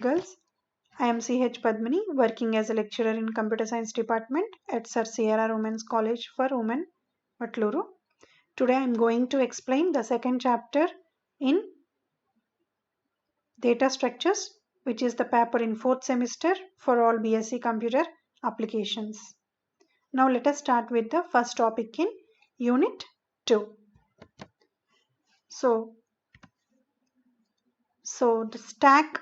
Girls, I am CH Padmini, working as a lecturer in Computer Science Department at Sir Sierra Women's College for Women, Matluru. Today I am going to explain the second chapter in Data Structures, which is the paper in 4th semester for all BSc Computer applications. Now let us start with the first topic in Unit 2. So the stack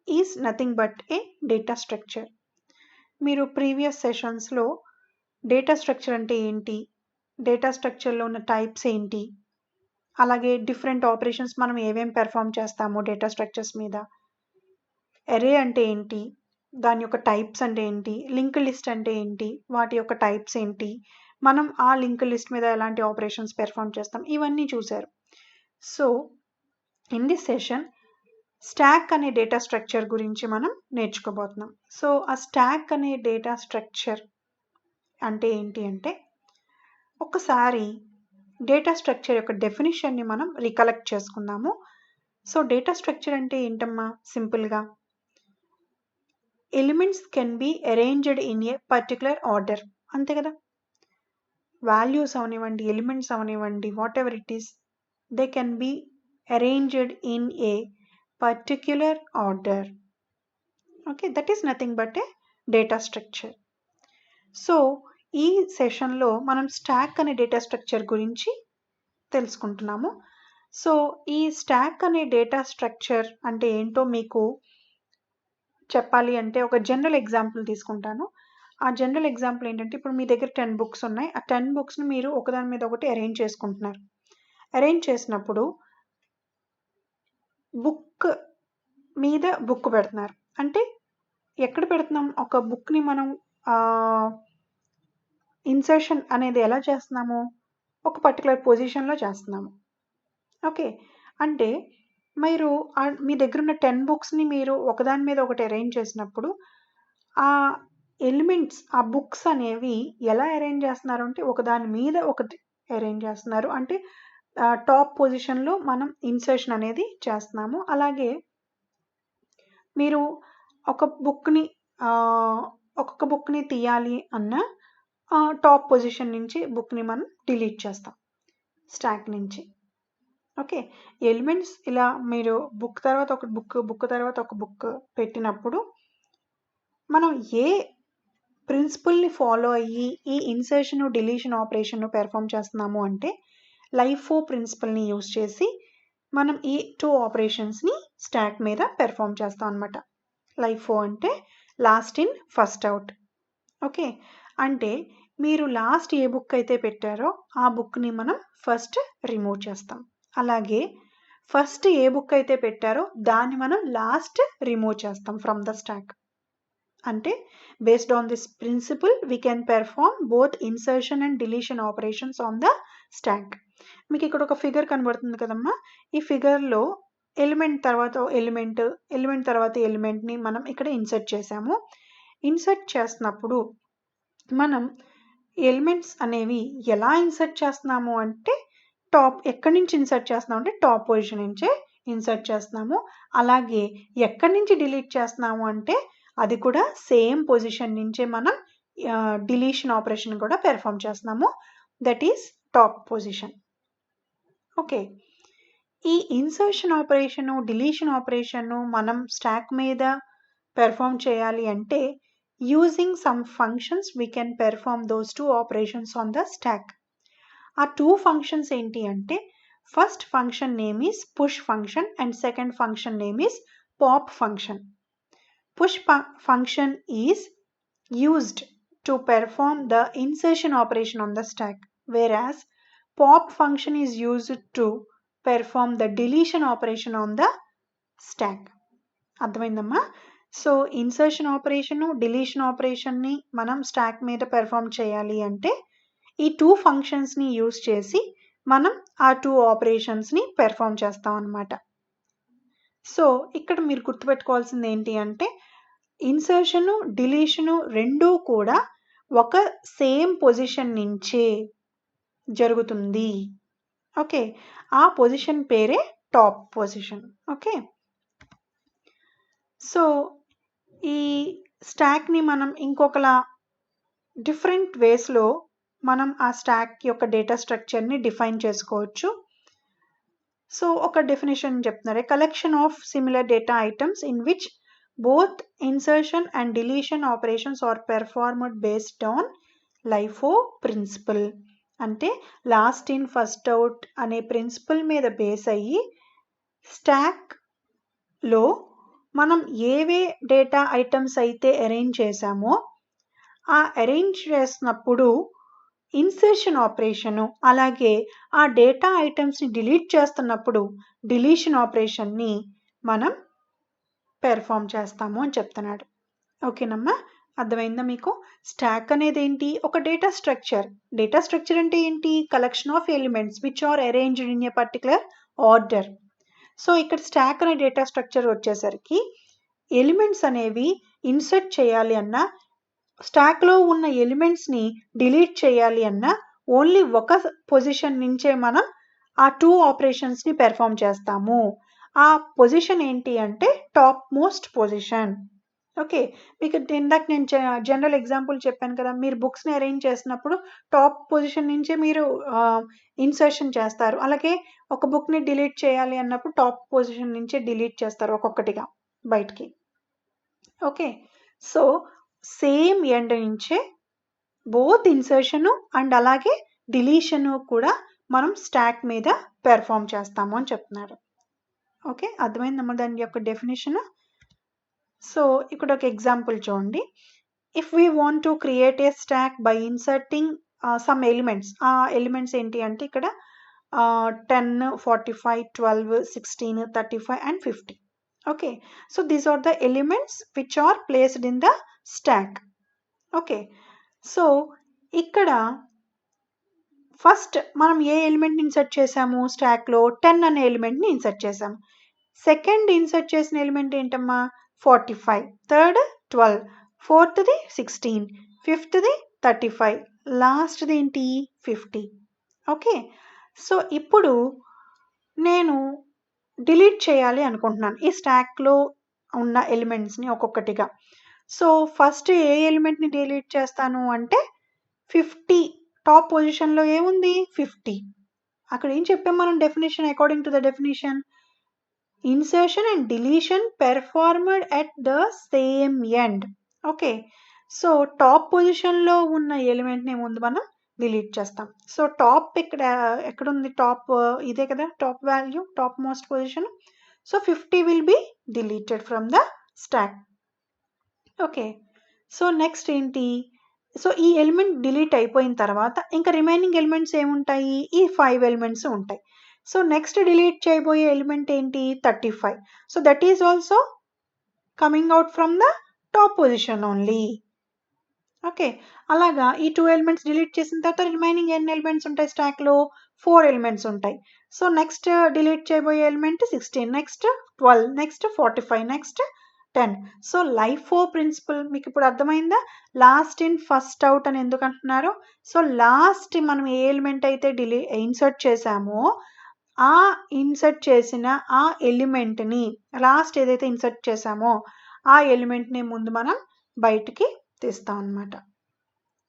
is nothing but a data structure. మీరు previous సెషన్స్లో data structure అంటే ఏంటి, data స్ట్రక్చర్లో ఉన్న types ఏంటి, అలాగే different operations మనం ఏమేమి perform చేస్తాము data structures మీద, అరే అంటే ఏంటి, దాని యొక్క టైప్స్ అంటే ఏంటి, లింక్ లిస్ట్ అంటే ఏంటి, వాటి యొక్క టైప్స్ ఏంటి, మనం ఆ లింక్ లిస్ట్ మీద ఎలాంటి ఆపరేషన్స్ పెర్ఫామ్ చేస్తాం, ఇవన్నీ చూశారు. So in this session stock అనే డేటా స్ట్రక్చర్ గురించి మనం నేర్చుకోబోతున్నాం. సో ఆ స్టాక్ అనే డేటా స్ట్రక్చర్ అంటే ఏంటి అంటే, ఒకసారి డేటా స్ట్రక్చర్ యొక్క డెఫినిషన్ని మనం రికలెక్ట్ చేసుకుందాము. సో డేటా స్ట్రక్చర్ అంటే ఏంటమ్మా, సింపుల్గా elements can be arranged in a particular order, అంతే కదా. వాల్యూస్ అవనివ్వండి, ఎలిమెంట్స్ అవనివ్వండి, what ever it is, they can be arranged in A particular order. Okay, that is nothing but a data structure. So ఈ సెషన్లో మనం stock అనే data structure గురించి తెలుసుకుంటున్నాము. So ఈ స్టాక్ అనే డేటా స్ట్రక్చర్ అంటే ఏంటో మీకు చెప్పాలి అంటే ఒక జనరల్ ఎగ్జాంపుల్ తీసుకుంటాను. ఆ జనరల్ ఎగ్జాంపుల్ ఏంటంటే, ఇప్పుడు మీ దగ్గర 10 బుక్స్ ఉన్నాయి. ఆ 10 బుక్స్ని మీరు ఒకదాని మీద ఒకటి అరేంజ్ చేసుకుంటున్నారు. అరేంజ్ చేసినప్పుడు బుక్ మీద బుక్ పెడుతున్నారు. అంటే ఎక్కడ పెడుతున్నాం, ఒక బుక్ని మనం ఇన్సర్షన్ అనేది ఎలా చేస్తున్నాము, ఒక పర్టికులర్ పొజిషన్లో చేస్తున్నాము. ఓకే, అంటే మీరు మీ దగ్గర ఉన్న 10 బుక్స్ని మీరు ఒకదాని మీద ఒకటి అరేంజ్ చేసినప్పుడు ఆ ఎలిమెంట్స్, ఆ బుక్స్ అనేవి ఎలా అరేంజ్ చేస్తున్నారు అంటే, ఒకదాని మీద ఒకటి అరేంజ్ చేస్తున్నారు. అంటే టాప్ పొజిషన్లో మనం ఇన్సర్షన్ అనేది చేస్తున్నాము. అలాగే మీరు ఒక్కొక్క బుక్ని తీయాలి అన్న టాప్ పొజిషన్ నుంచి బుక్ని మనం డిలీట్ చేస్తాం స్టాక్ నుంచి. ఓకే, ఎలిమెంట్స్ ఇలా మీరు బుక్ తర్వాత ఒక బుక్ తర్వాత ఒక బుక్ పెట్టినప్పుడు మనం ఏ ప్రిన్సిపల్ని ఫాలో అయ్యి ఈ ఇన్సర్షన్ డిలీషన్ ఆపరేషన్ పెర్ఫామ్ చేస్తున్నాము అంటే, లైఫో ప్రిన్సిపల్ని యూజ్ చేసి మనం ఈ 2 ఆపరేషన్స్ని స్టాక్ మీద పెర్ఫామ్ చేస్తాం అనమాట. లైఫో అంటే last in first out. Okay, అంటే మీరు లాస్ట్ ఏ బుక్ అయితే పెట్టారో ఆ బుక్ని మనం ఫస్ట్ రిమూవ్ చేస్తాం. అలాగే ఫస్ట్ ఏ బుక్ అయితే పెట్టారో దాన్ని మనం లాస్ట్ రిమూవ్ చేస్తాం ఫ్రమ్ ద స్టాక్. అంటే based on this principle we can perform both insertion and deletion operations on the stock. మీకు ఇక్కడ ఒక ఫిగర్ కనబడుతుంది కదమ్మా. ఈ ఫిగర్లో ఎలిమెంట్ తర్వాత ఎలిమెంట్ని మనం ఇక్కడ ఇన్సర్ట్ చేసాము. ఇన్సర్ట్ చేసినప్పుడు మనం ఎలిమెంట్స్ అనేవి ఎలా ఇన్సర్ట్ చేస్తున్నాము అంటే, ఎక్కడి నుంచి ఇన్సర్ట్ చేస్తున్నాము అంటే టాప్ పొజిషన్ నుంచే ఇన్సర్ట్ చేస్తున్నాము. అలాగే ఎక్కడి నుంచి డిలీట్ చేస్తున్నాము అంటే అది కూడా సేమ్ పొజిషన్ నుంచే మనం డిలీషన్ ఆపరేషన్ కూడా పెర్ఫామ్ చేస్తున్నాము. That is top position. Okay, ఈ ఇన్సర్షన్ ఆపరేషను డిలీషన్ ఆపరేషను మనం స్టాక్ మీద పెర్ఫామ్ చేయాలి అంటే, using some functions we can perform those 2 operations on the stock. ఆ 2 ఫంక్షన్స్ ఏంటి అంటే, first function name is push function and second function name is pop function. Push function is used to perform the insertion operation on the stack, whereas pop function is used to perform the deletion operation on the stack. అర్థమైందమ్మా? So insertion operation deletion ఆపరేషన్ని మనం stack మీద perform చేయాలి అంటే ఈ 2 ఫంక్షన్స్ని use చేసి మనం ఆ 2 ఆపరేషన్స్ని perform చేస్తాం అన్నమాట. సో ఇక్కడ మీరు గుర్తుపెట్టుకోవాల్సింది ఏంటి అంటే, ఇన్సర్షను డిలీషను రెండూ కూడా ఒక సేమ్ పొజిషన్ నుంచే జరుగుతుంది. ఓకే, ఆ పొజిషన్ పేరే టాప్ పొజిషన్. ఓకే, సో ఈ స్టాక్ని మనం ఇంకొకలా డిఫరెంట్ వేస్లో మనం ఆ స్టాక్ యొక్క డేటా స్ట్రక్చర్ని డిఫైన్ చేసుకోవచ్చు. సో ఒక డెఫినేషన్ చెప్తున్నారు, collection of similar data items in which both insertion and deletion operations are performed based on LIFO principle. అంటే లాస్ట్ ఇన్ ఫస్ట్ అవుట్ అనే ప్రిన్సిపల్ మీద బేస్ అయ్యి స్టాక్లో మనం ఏవే డేటా ఐటమ్స్ అయితే అరేంజ్ చేసామో ఆ అరేంజ్ చేసినప్పుడు ఇన్సర్షన్ ఆపరేషను, అలాగే ఆ డేటా ఐటమ్స్ని డిలీట్ చేస్తున్నప్పుడు డిలీషన్ ఆపరేషన్ని మనం పెర్ఫామ్ చేస్తాము అని చెప్తున్నాడు. ఓకేనమ్మా, అర్థమైందా మీకు? స్టాక్ అనేది ఏంటి? ఒక డేటా స్ట్రక్చర్. డేటా స్ట్రక్చర్ అంటే ఏంటి? Collection of elements which are arranged in a particular order. So ఇక్కడ స్టాక్ అనే డేటా స్ట్రక్చర్ వచ్చేసరికి ఎలిమెంట్స్ అనేవి ఇన్సర్ట్ చేయాలి అన్నా, స్టాక్లో ఉన్న ఎలిమెంట్స్ని డిలీట్ చేయాలి అన్నా ఓన్లీ ఒక పొజిషన్ నుంచే మనం ఆ 2 ఆపరేషన్స్ని పెర్ఫామ్ చేస్తాము. ఆ పొజిషన్ ఏంటి అంటే టాప్ మోస్ట్ పొజిషన్. ఓకే, మీకు ఇందాక నేను జనరల్ ఎగ్జాంపుల్ చెప్పాను కదా, మీరు బుక్స్ని అరేంజ్ చేసినప్పుడు టాప్ పొజిషన్ నుంచే మీరు ఇన్సర్షన్ చేస్తారు. అలాగే ఒక బుక్ని డిలీట్ చేయాలి అన్నప్పుడు టాప్ పొజిషన్ నుంచే డిలీట్ చేస్తారు ఒక్కొక్కటిగా బయటికి. ఓకే, సో సేమ్ ఎండ్ నుంచే బోత్ ఇన్సర్షను అండ్ అలాగే డిలీషను కూడా మనం స్టాక్ మీద పెర్ఫామ్ చేస్తాము అని చెప్తున్నారు. ఓకే, అర్థమైందమ్మా దాని యొక్క డెఫినేషన్? సో ఇక్కడ ఒక ఎగ్జాంపుల్ చూడండి. If we want to create a stock by inserting some elements. ఆ ఎలిమెంట్స్ ఏంటి అంటే ఇక్కడ 10, 45, 12, 16, 35 and 50. Okay, so these are the elements which are placed in the stack. Okay, so ఇక్కడ ఫస్ట్ మనం ఏ ఎలిమెంట్ని insert చేసాము? స్టాక్లో 10 అనే ఎలిమెంట్ని ఇన్సర్ట్ చేసాము. సెకండ్ ఇన్సర్ట్ చేసిన ఎలిమెంట్ ఏంటమ్మా? 45, థర్డ్ 12, ఫోర్త్ది 16, ఫిఫ్త్ది 35, లాస్ట్ది ఏంటి? 50. ఓకే, సో ఇప్పుడు నేను డిలీట్ చేయాలి అనుకుంటున్నాను ఈ స్టాక్లో ఉన్న ఎలిమెంట్స్ని ఒక్కొక్కటిగా. సో ఫస్ట్ ఏ ఎలిమెంట్ని డిలీట్ చేస్తాను అంటే 50. టాప్ పొజిషన్లో ఏముంది? 50. అక్కడ ఏం చెప్పాం మనం definition? According to the definition, insertion and deletion performed at the sem end. Okay, so top పొజిషన్లో ఉన్న ఎలిమెంట్ని ముందు మనం డిలీట్ చేస్తాం. సో టాప్ ఇక్కడ ఎక్కడుంది? టాప్ ఇదే కదా top value, top most position. So 50 will be deleted from the stock. Okay, so next ఏంటి? సో ఈ ఎలిమెంట్ డిలీట్ అయిపోయిన తర్వాత ఇంకా రిమైనింగ్ ఎలిమెంట్స్ ఏముంటాయి? ఈ 5 ఎలిమెంట్స్ ఉంటాయి. సో నెక్స్ట్ డిలీట్ చేయబోయే ఎలిమెంట్ ఏంటి? 35. So that is also coming out from the top position only. Okay, అలాగా ఈ 2 ఎలిమెంట్స్ డిలీట్ చేసిన తర్వాత రిమైనింగ్ ఎన్ని ఎలిమెంట్స్ ఉంటాయి స్టాక్లో? 4 ఎలిమెంట్స్ ఉంటాయి. సో నెక్స్ట్ డిలీట్ చేయబోయే element 16, next 12, next 45, next 10. So LIFO principle మీకు ఇప్పుడు అర్థమైందా? లాస్ట్ ఇన్ ఫస్ట్ అవుట్ అని ఎందుకు అంటున్నారు? సో లాస్ట్ మనం ఏ ఎలిమెంట్ అయితే ఇన్సర్ట్ చేసామో ఆ ఇన్సర్ట్ చేసిన ఆ ఎలిమెంట్ని, లాస్ట్ ఏదైతే ఇన్సర్ట్ చేసామో ఆ ఎలిమెంట్ని ముందు మనం బయటికి తీస్తాం అన్నమాట.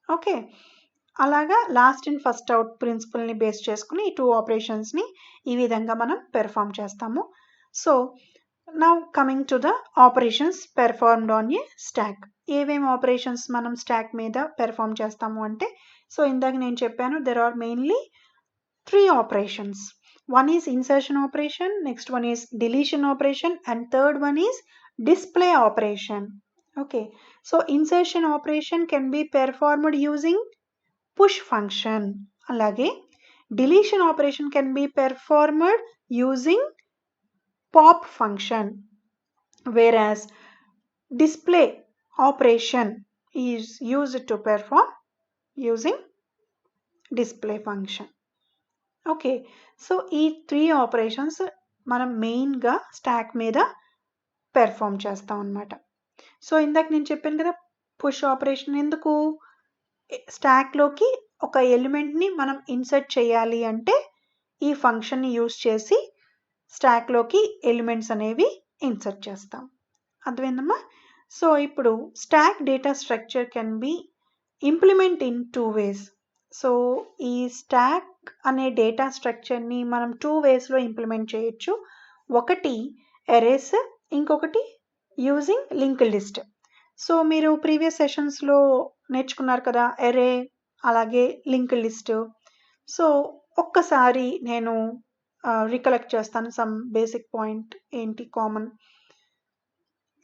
ఓకే, అలాగా లాస్ట్ ఇన్ ఫస్ట్ అవుట్ ప్రిన్సిపల్ని బేస్ చేసుకుని ఈ 2 ఆపరేషన్స్ని ఈ విధంగా మనం పెర్ఫామ్ చేస్తాము. So now coming to the operations performed on a stack. ఏమేమి ఆపరేషన్స్ మనం స్టాక్ మీద పెర్ఫామ్ చేస్తాము అంటే, సో ఇందాక నేను చెప్పాను there are mainly 3 operations. One is insertion operation, next one is deletion operation, and third one is display operation. Okay, so insertion operation can be performed using push function. Alage deletion operation can be performed using pop function, whereas display operation is used to perform using display function. Okay, so ఈ 3 operations మనం మెయిన్గా stock మీద perform చేస్తాం అన్నమాట. So ఇందాక నేను చెప్పాను కదా పుష్ ఆపరేషన్ ఎందుకు? స్టాక్లోకి ఒక ఎలిమెంట్ని మనం ఇన్సర్ట్ చేయాలి అంటే ఈ ఫంక్షన్ని యూస్ చేసి స్టాక్లోకి ఎలిమెంట్స్ అనేవి ఇన్సర్ట్ చేస్తాం. అర్థమైందమ్మా? సో ఇప్పుడు stock data structure can be implement in 2 ways. So ఈ స్టాక్ అనే డేటా స్ట్రక్చర్ని మనం 2 waysలో ఇంప్లిమెంట్ చేయొచ్చు. ఒకటి ఎరేస్, ఇంకొకటి యూజింగ్ లింక్డ్ లిస్ట్. సో మీరు ప్రీవియస్ సెషన్స్లో నేర్చుకున్నారు కదా ఎరే అలాగే లింక్డ్ లిస్ట్. సో ఒక్కసారి నేను రికలెక్ట్ చేస్తాను సమ్ బేసిక్ పాయింట్ ఏంటి కామన్.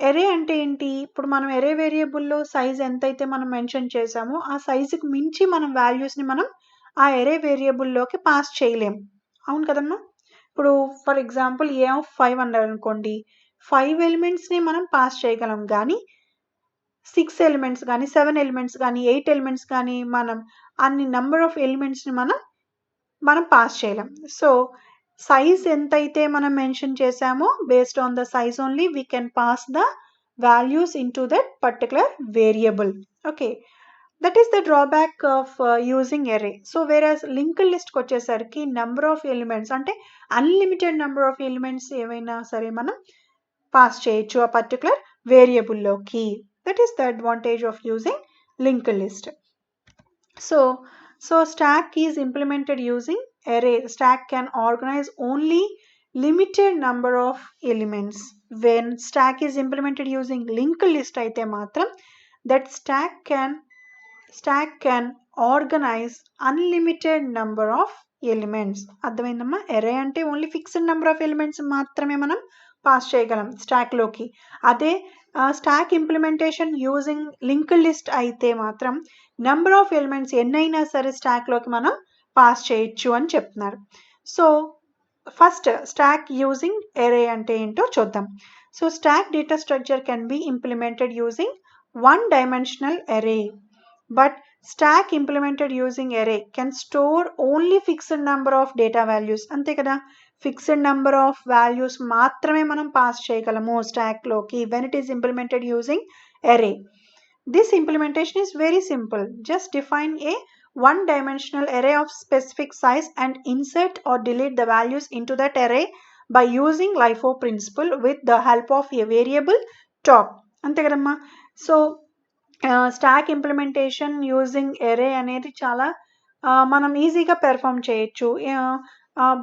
ఎరే అంటే ఏంటి? ఇప్పుడు మనం ఎరే వేరియబుల్లో సైజ్ ఎంతైతే మనం మెన్షన్ చేసామో ఆ సైజుకి మించి మనం వాల్యూస్ని మనం ఆ ఎరే వేరియబుల్లోకి పాస్ చేయలేము. అవును కదమ్మా? ఇప్పుడు ఫర్ ఎగ్జాంపుల్ ఏ ఆఫ్ 5 అన్నారు అనుకోండి, 5 ఎలిమెంట్స్ని మనం పాస్ చేయగలం, కానీ 6 ఎలిమెంట్స్ కానీ 7 ఎలిమెంట్స్ కానీ 8 ఎలిమెంట్స్ కానీ మనం అన్ని నెంబర్ ఆఫ్ ఎలిమెంట్స్ని మనం పాస్ చేయలేం. సో సైజ్ ఎంతైతే మనం మెన్షన్ చేసామో based on the size only we can pass the values into that particular variable. Okay, that is the drawback of using array. So versus linked లిస్ట్కి వచ్చేసరికి number of elements అంటే unlimited number of elements ఏవైనా సరే మనం pass చేయొచ్చు ఆ particular వేరియబుల్లోకి. That is the advantage of using linked list. So stack is implemented using array. Stack can organize only limited number of elements. When stack is implemented using linked list aithe matram that stack can organize unlimited number of elements. అర్థమైందమ్మా? array అంటే only fixed number of elements మాత్రమే మనం pass చేయగలం స్టాక్లోకి. అదే stock implementation using linked list అయితే మాత్రం number of elements ఎన్నైనా సరే స్టాక్లోకి మనం పాస్ చేయొచ్చు అని చెప్తున్నారు. సో ఫస్ట్ స్టాక్ యూజింగ్ ఎరే అంటే ఏంటో చూద్దాం. So stock data structure can be implemented using 1-dimensional array, but stack implemented using array can store only fixed number of data values. అంతే కదా, ఫిక్స్డ్ నెంబర్ ఆఫ్ వాల్యూస్ మాత్రమే మనం pass చేయగలము స్టాక్లోకి when it is implemented using array. This implementation is very simple. Just define a 1-dimensional array of specific size and insert or delete the values into that array by using LIFO principle with the help of a variable top. అంతే కదమ్మా? So stack implementation using array అనేది చాలా మనం ఈజీగా perform చేయొచ్చు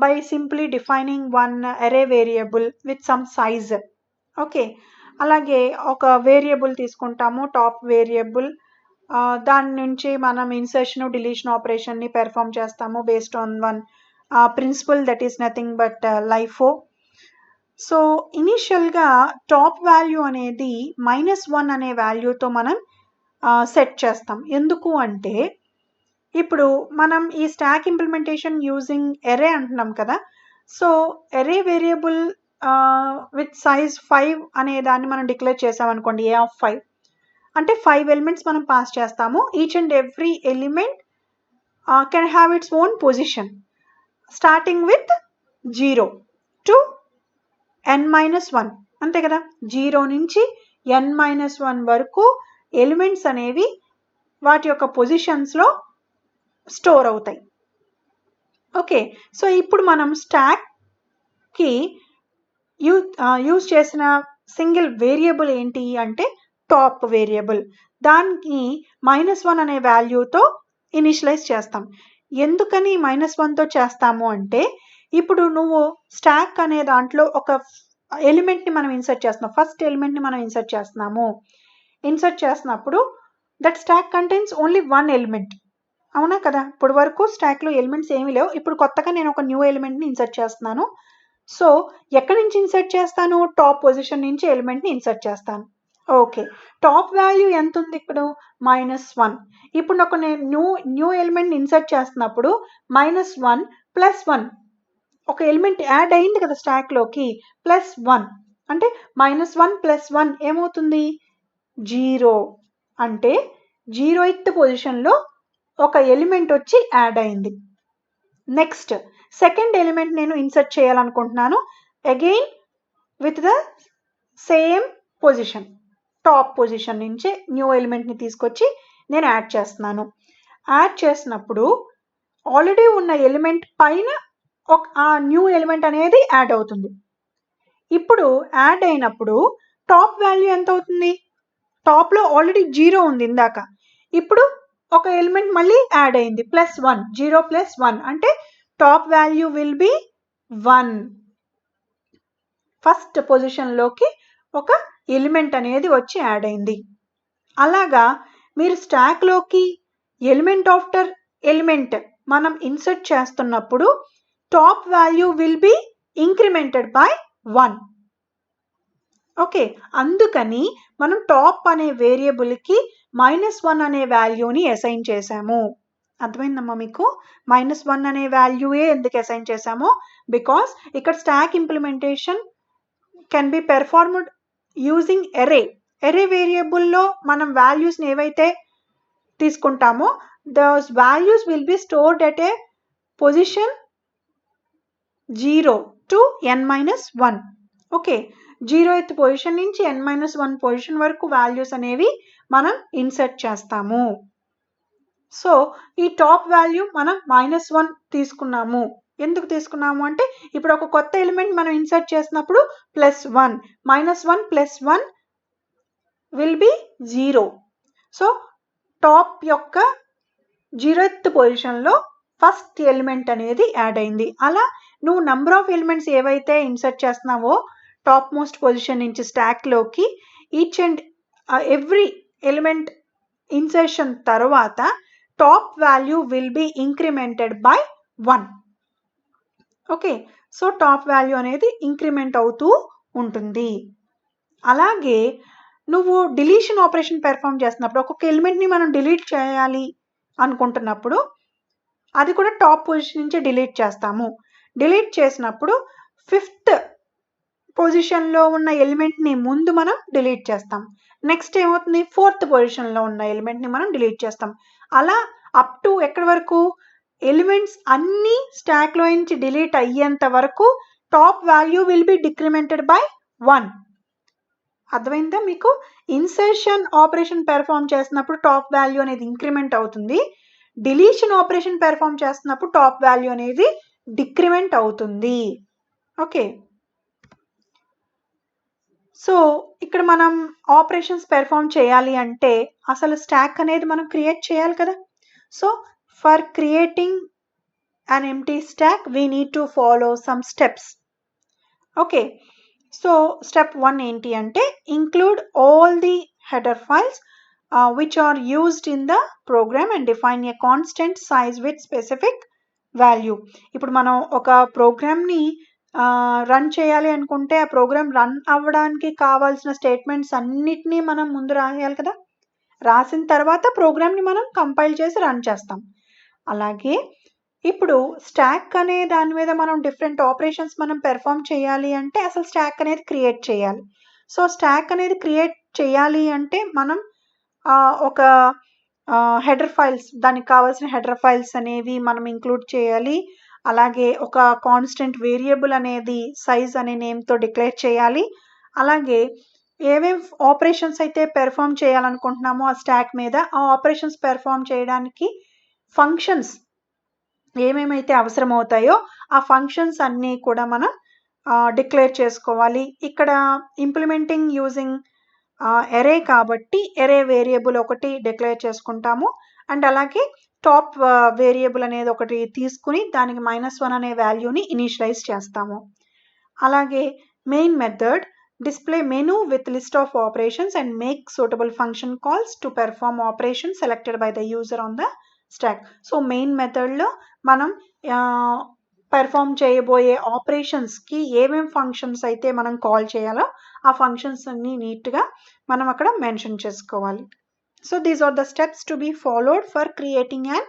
by simply defining one array variable with some size. Okay, అలాగే ఒక variable తీసుకుంటాము, టాప్ వేరియబుల్. దాని నుంచి మనం ఇన్సర్షన్ డిలీషన్ ఆపరేషన్ని పెర్ఫామ్ చేస్తాము based on one principle that is nothing but LIFO. So ఇనిషియల్గా టాప్ వాల్యూ అనేది -1 అనే వాల్యూతో మనం సెట్ చేస్తాం. ఎందుకు అంటే ఇప్పుడు మనం ఈ స్టాక్ ఇంప్లిమెంటేషన్ యూజింగ్ ఎరే అంటున్నాం కదా. సో ఎరే వేరియబుల్ విత్ సైజ్ 5 అనే దాన్ని మనం డిక్లేర్ చేసాం అనుకోండి, ఏ ఆఫ్ 5 అంటే 5 ఎలిమెంట్స్ మనం పాస్ చేస్తాము. Each and every element can have its own position starting with 0 to n-1. అంతే కదా, 0 నుంచి n-1 వరకు ఎలిమెంట్స్ అనేవి వాటి యొక్క పొజిషన్స్లో స్టోర్ అవుతాయి. ఓకే, సో ఇప్పుడు మనం స్టాక్కి యూజ్ చేసిన సింగిల్ వేరియబుల్ ఏంటి అంటే టాప్ వేరియబుల్. దానికి -1 అనే వాల్యూతో ఇనిషియలైజ్ చేస్తాం. ఎందుకని -1తో చేస్తాము అంటే ఇప్పుడు నువ్వు స్టాక్ అనే దాంట్లో ఒక ఎలిమెంట్ని మనం ఇన్సర్ట్ చేస్తున్నాం, ఫస్ట్ ఎలిమెంట్ని మనం ఇన్సర్ట్ చేస్తున్నాము. ఇన్సర్ట్ చేసినప్పుడు that stock contains only 1 element. అవునా కదా, ఇప్పుడు వరకు స్టాక్లో ఎలిమెంట్స్ ఏమీ లేవు. ఇప్పుడు కొత్తగా నేను ఒక న్యూ ఎలిమెంట్ని ఇన్సర్ట్ చేస్తున్నాను. సో ఎక్కడి నుంచి ఇన్సర్ట్ చేస్తాను? టాప్ పొజిషన్ నుంచి ఎలిమెంట్ని ఇన్సర్ట్ చేస్తాను. ఓకే, టాప్ వాల్యూ ఎంత ఉంది ఇప్పుడు? -1. ఇప్పుడు నాకు నేను న్యూ ఎలిమెంట్ని ఇన్సర్ట్ చేస్తున్నప్పుడు -1 + 1 ఒక ఎలిమెంట్ యాడ్ అయింది కదా స్టాక్లోకి, +1 అంటే -1 + 1 ఏమవుతుంది? 0. అంటే 0th పొజిషన్లో ఒక ఎలిమెంట్ వచ్చి యాడ్ అయింది. నెక్స్ట్ సెకండ్ ఎలిమెంట్ నేను ఇన్సర్ట్ చేయాలనుకుంటున్నాను, again with the same position, top position నుంచి న్యూ ఎలిమెంట్ని తీసుకొచ్చి నేను యాడ్ చేస్తున్నాను. యాడ్ చేసినప్పుడు ఆల్రెడీ ఉన్న ఎలిమెంట్ పైన ఆ న్యూ ఎలిమెంట్ అనేది యాడ్ అవుతుంది. ఇప్పుడు యాడ్ అయినప్పుడు టాప్ వాల్యూ ఎంత అవుతుంది? టాప్లో ఆల్రెడీ 0 ఉంది ఇందాక, ఇప్పుడు ఒక ఎలిమెంట్ మళ్ళీ యాడ్ అయింది +1, 0 + 1 అంటే top value will be 1. First పొజిషన్లోకి ఒక ఎలిమెంట్ అనేది వచ్చి యాడ్ అయింది. అలాగా మీరు స్టాక్లోకి ఎలిమెంట్ ఆఫ్టర్ ఎలిమెంట్ మనం ఇన్సర్ట్ చేస్తున్నప్పుడు top value will be incremented by 1. Okay, అందుకని మనం టాప్ అనే వేరియబుల్కి -1 అనే వాల్యూని అసైన్ చేసాము. అర్థమైందమ్మా మీకు? -1 అనే వాల్యూయే ఎందుకు అసైన్ చేసామో, బికాస్ ఇక్కడ stack implementation can be performed using array వేరియబుల్లో మనం వాల్యూస్ని ఏవైతే తీసుకుంటామో those values will be stored at a position 0 to n-1. Okay, 0th position నుంచి n-1 పొజిషన్ వరకు వాల్యూస్ అనేవి మనం ఇన్సర్ట్ చేస్తాము. సో ఈ టాప్ వాల్యూ మనం -1 తీసుకున్నాము. ఎందుకు తీసుకున్నాము అంటే ఇప్పుడు ఒక కొత్త ఎలిమెంట్ మనం ఇన్సర్ట్ చేసినప్పుడు +1 -1 + 1 విల్ బి 0. సో టాప్ యొక్క 0th పొజిషన్లో ఫస్ట్ ఎలిమెంట్ అనేది యాడ్ అయింది. అలా నువ్వు నంబర్ ఆఫ్ ఎలిమెంట్స్ ఏవైతే ఇన్సర్ట్ చేస్తున్నావో టాప్ మోస్ట్ పొజిషన్ నుంచి స్టాక్లోకి each and every element insertion తర్వాత top value will be incremented by 1. Okay, so top value అనేది ఇంక్రిమెంట్ అవుతూ ఉంటుంది. అలాగే నువ్వు డిలీషన్ ఆపరేషన్ పెర్ఫామ్ చేస్తున్నప్పుడు ఒక్కొక్క ఎలిమెంట్ని మనం డిలీట్ చేయాలి అనుకుంటున్నప్పుడు అది కూడా టాప్ పొజిషన్ నుంచి డిలీట్ చేస్తాము. డిలీట్ చేసినప్పుడు 5th పొజిషన్లో ఉన్న ఎలిమెంట్ని ముందు మనం డిలీట్ చేస్తాం. నెక్స్ట్ ఏమవుతుంది? 4th పొజిషన్లో ఉన్న ఎలిమెంట్ని మనం డిలీట్ చేస్తాం. అలా అప్ టు ఎక్కడి వరకు? ఎలిమెంట్స్ అన్నీ స్టాక్లో నుంచి డిలీట్ అయ్యేంత వరకు top value will be decremented by 1. అర్థమైందా మీకు? ఇన్సర్షన్ ఆపరేషన్ పెర్ఫామ్ చేసినప్పుడు టాప్ వాల్యూ అనేది ఇంక్రిమెంట్ అవుతుంది. డిలీషన్ ఆపరేషన్ పెర్ఫామ్ చేస్తున్నప్పుడు టాప్ వాల్యూ అనేది డిక్రిమెంట్ అవుతుంది. ఓకే, సో ఇక్కడ మనం ఆపరేషన్స్ పెర్ఫామ్ చేయాలి అంటే అసలు స్టాక్ అనేది మనం క్రియేట్ చేయాలి కదా. So for creating an empty stock we need to follow some steps. Okay, so step 1 ఏంటి అంటే include all the header files which are used in the program and define a constant size with specific value. ఇప్పుడు మనం ఒక ప్రోగ్రామ్ని run చేయాలి అనుకుంటే ఆ program run అవ్వడానికి కావాల్సిన స్టేట్మెంట్స్ అన్నిటినీ మనం ముందు రాయాలి కదా. రాసిన తర్వాత ప్రోగ్రామ్ని మనం కంపైల్ చేసి రన్ చేస్తాం. అలాగే ఇప్పుడు స్టాక్ అనే దాని మీద మనం డిఫరెంట్ ఆపరేషన్స్ మనం పెర్ఫామ్ చేయాలి అంటే అసలు స్టాక్ అనేది క్రియేట్ చేయాలి. సో స్టాక్ అనేది క్రియేట్ చేయాలి అంటే మనం ఒక హెడర్ ఫైల్స్, దానికి కావాల్సిన హెడర్ ఫైల్స్ అనేవి మనం ఇంక్లూడ్ చేయాలి. అలాగే ఒక కాన్స్టెంట్ వేరియబుల్ అనేది సైజ్ అనే నేమ్తో డిక్లేర్ చేయాలి. అలాగే ఏమేం ఆపరేషన్స్ అయితే పెర్ఫామ్ చేయాలనుకుంటున్నామో ఆ స్టాక్ మీద ఆ ఆపరేషన్స్ పెర్ఫామ్ చేయడానికి ఫంక్షన్స్ ఏమేమైతే అవసరం అవుతాయో ఆ ఫంక్షన్స్ అన్నీ కూడా మనం డిక్లేర్ చేసుకోవాలి. ఇక్కడ ఇంప్లిమెంటింగ్ యూజింగ్ ఎరే కాబట్టి ఎరే వేరియబుల్ ఒకటి డిక్లేర్ చేసుకుంటాము. అండ్ అలాగే టాప్ వేరియబుల్ అనేది ఒకటి తీసుకుని దానికి -1 అనే వాల్యూని ఇనిషియలైజ్ చేస్తాము. అలాగే main method display menu with list of operations and make suitable function calls to perform operation selected by the user on the stack. So main మెథడ్లో మనం పెర్ఫామ్ చేయబోయే ఆపరేషన్స్కి ఏమేం ఫంక్షన్స్ అయితే మనం కాల్ చేయాలో ఆ ఫంక్షన్స్ అన్ని నీట్గా మనం అక్కడ మెన్షన్ చేసుకోవాలి. So these are the steps to be followed for creating an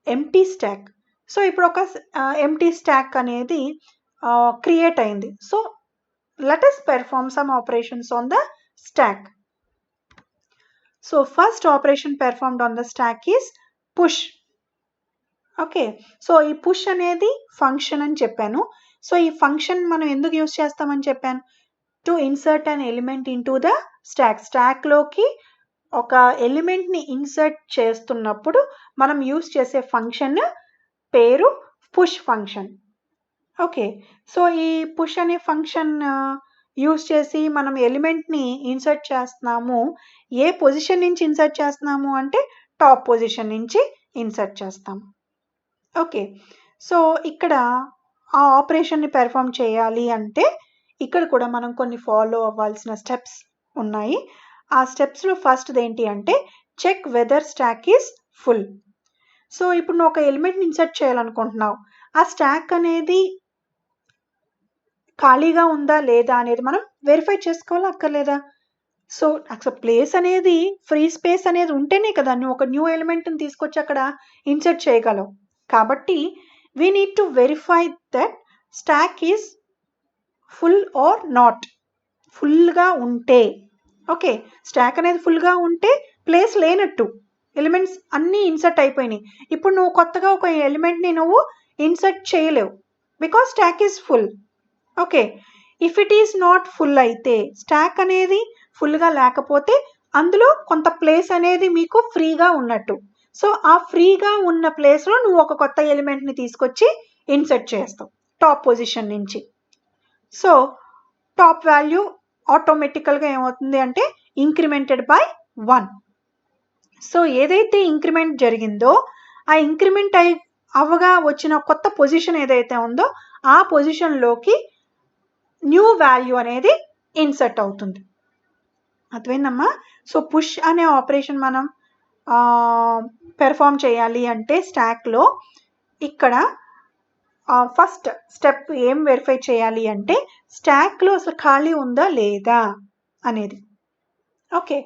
empty stack. So ఇప్పుడు ఒక ఎంప్టీ స్టాక్ అనేది క్రియేట్ అయింది. So let us perform some operations on the stack. So first operation performed on the stack is push. Okay, so ఈ push అనేది function అని చెప్పాను. So ఈ function మనం ఎందుకు యూజ్ చేస్తామని చెప్పాను? To insert an element into the stack. స్టాక్లోకి ఒక ఎలిమెంట్ని ఇన్సర్ట్ చేస్తున్నప్పుడు మనం యూజ్ చేసే ఫంక్షన్ పేరు పుష్ ఫంక్షన్. ఓకే, సో ఈ పుష్ అనే ఫంక్షన్ యూస్ చేసి మనం ఎలిమెంట్ని ఇన్సర్ట్ చేస్తున్నాము. ఏ పొజిషన్ నుంచి ఇన్సర్ట్ చేస్తున్నాము అంటే టాప్ పొజిషన్ నుంచి ఇన్సర్ట్ చేస్తాము. ఓకే, సో ఇక్కడ ఆ ఆపరేషన్ని పెర్ఫామ్ చేయాలి అంటే ఇక్కడ కూడా మనం కొన్ని ఫాలో అవ్వాల్సిన స్టెప్స్ ఉన్నాయి. ఆ స్టెప్స్లో ఫస్ట్ది ఏంటి అంటే check whether stack is full. So ఇప్పుడు నువ్వు ఒక ఎలిమెంట్ని ఇన్సర్ట్ చేయాలనుకుంటున్నావు, ఆ స్టాక్ అనేది ఖాళీగా ఉందా లేదా అనేది మనం వెరిఫై చేసుకోవాలా అక్కర్లేదా? సో అసలు ప్లేస్ అనేది ఫ్రీ స్పేస్ అనేది ఉంటేనే కదా నువ్వు ఒక న్యూ ఎలిమెంట్ని తీసుకొచ్చి అక్కడ ఇన్సర్ట్ చేయగలవు. కాబట్టి we need to verify that stack is full or not. ఫుల్గా ఉంటే, ఓకే, స్టాక్ అనేది ఫుల్గా ఉంటే ప్లేస్ లేనట్టు, ఎలిమెంట్స్ అన్నీ ఇన్సర్ట్ అయిపోయినాయి. ఇప్పుడు నువ్వు కొత్తగా ఒక ఎలిమెంట్ని నువ్వు ఇన్సర్ట్ చేయలేవు because stock is full. Okay, if it is not full అయితే, స్టాక్ అనేది ఫుల్గా లేకపోతే అందులో కొంత ప్లేస్ అనేది మీకు ఫ్రీగా ఉన్నట్టు. సో ఆ ఫ్రీగా ఉన్న ప్లేస్లో నువ్వు ఒక కొత్త ఎలిమెంట్ని తీసుకొచ్చి ఇన్సర్ట్ చేస్తావు టాప్ పొజిషన్ నుంచి. సో టాప్ వాల్యూ ఆటోమేటికల్గా ఏమవుతుంది అంటే ఇంక్రిమెంటెడ్ బై 1. సో ఏదైతే ఇంక్రిమెంట్ జరిగిందో ఆ ఇంక్రిమెంట్ అవ్వగా వచ్చిన కొత్త పొజిషన్ ఏదైతే ఉందో ఆ పొజిషన్లోకి న్యూ వాల్యూ అనేది ఇన్సర్ట్ అవుతుంది. అర్థమైందమ్మా? సో పుష్ అనే ఆపరేషన్ మనం పెర్ఫామ్ చేయాలి అంటే స్టాక్లో ఇక్కడ ఫస్ట్ స్టెప్ ఏం వెరిఫై చేయాలి అంటే స్టాక్లో అసలు ఖాళీ ఉందా లేదా అనేది. ఓకే,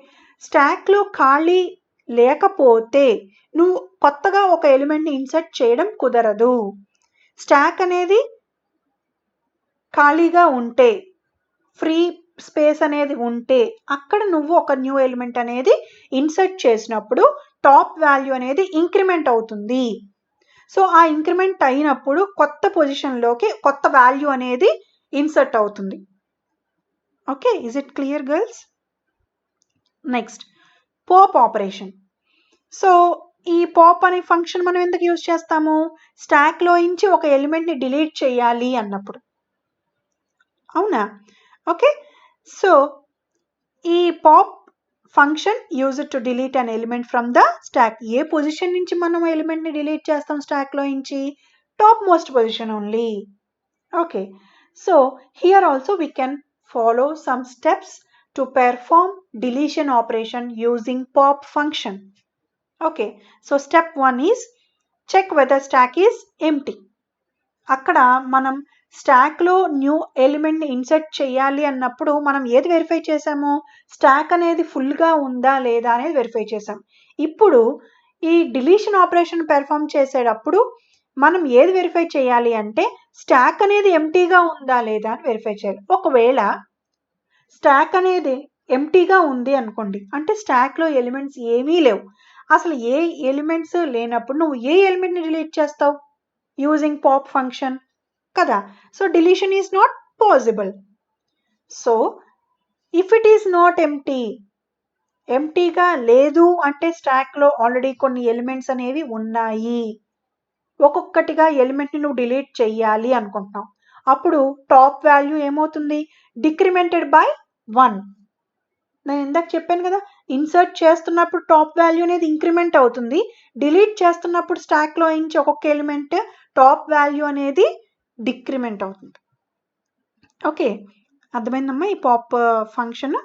స్టాక్లో ఖాళీ లేకపోతే నువ్వు కొత్తగా ఒక ఎలిమెంట్ని ఇన్సర్ట్ చేయడం కుదరదు. స్టాక్ అనేది ఖాళీగా ఉంటే, ఫ్రీ స్పేస్ అనేది ఉంటే అక్కడ నువ్వు ఒక న్యూ ఎలిమెంట్ అనేది ఇన్సర్ట్ చేసినప్పుడు టాప్ వాల్యూ అనేది ఇంక్రిమెంట్ అవుతుంది. సో ఆ ఇంక్రిమెంట్ అయినప్పుడు కొత్త పొజిషన్లోకి కొత్త వాల్యూ అనేది ఇన్సర్ట్ అవుతుంది. Okay, is it clear girls? Next pop operation. So ఈ పాప్ అనే ఫంక్షన్ మనం ఎందుకు యూజ్ చేస్తాము? స్టాక్లో నుంచి ఒక ఎలిమెంట్ని డిలీట్ చేయాలి అన్నప్పుడు, అవునా? ఓకే, సో ఈ pop function use to delete an element from the stock. A position నుంచి మనం ఎలిమెంట్ని డిలీట్ చేస్తాం స్టాక్లో నుంచి? Top most position only. Okay, so here also we can follow some steps to perform deletion operation using pop function. Okay, so step 1 is check whether stack is empty. అక్కడ మనం స్టాక్లో new ఎలిమెంట్ని insert చేయాలి అన్నప్పుడు మనం ఏది verify చేసాము? Stock అనేది ఫుల్గా ఉందా లేదా అనేది వెరిఫై చేసాం. ఇప్పుడు ఈ డిలీషన్ ఆపరేషన్ పెర్ఫామ్ చేసేటప్పుడు మనం ఏది వెరిఫై చేయాలి అంటే స్టాక్ అనేది ఎంటీగా ఉందా లేదా అని వెరిఫై చేయాలి. ఒకవేళ స్టాక్ అనేది ఎంటీగా ఉంది అనుకోండి, అంటే స్టాక్లో ఎలిమెంట్స్ ఏమీ లేవు, అసలు ఏ ఎలిమెంట్స్ లేనప్పుడు నువ్వు ఏ ఎలిమెంట్ని డిలీట్ చేస్తావు? యూజింగ్ పాప్ ఫంక్షన్ కదా. So deletion is not possible. So if it is not ఎంటీగా లేదు అంటే స్టాక్లో ఆల్రెడీ కొన్ని ఎలిమెంట్స్ అనేవి ఉన్నాయి, ఒక్కొక్కటిగా ఎలిమెంట్ని నువ్వు డిలీట్ చెయ్యాలి అనుకుంటున్నావు. అప్పుడు టాప్ వాల్యూ ఏమవుతుంది? డిక్రిమెంటెడ్ బై 1. నేను ఇందాక చెప్పాను కదా, ఇన్సర్ట్ చేస్తున్నప్పుడు టాప్ వాల్యూ అనేది ఇంక్రిమెంట్ అవుతుంది, డిలీట్ చేస్తున్నప్పుడు స్టాక్లో నుంచి ఒక్కొక్క ఎలిమెంట్ టాప్ వాల్యూ అనేది డిక్రిమెంట్ అవుతుంది. ఓకే, అర్థమైందమ్మా ఈ pop function?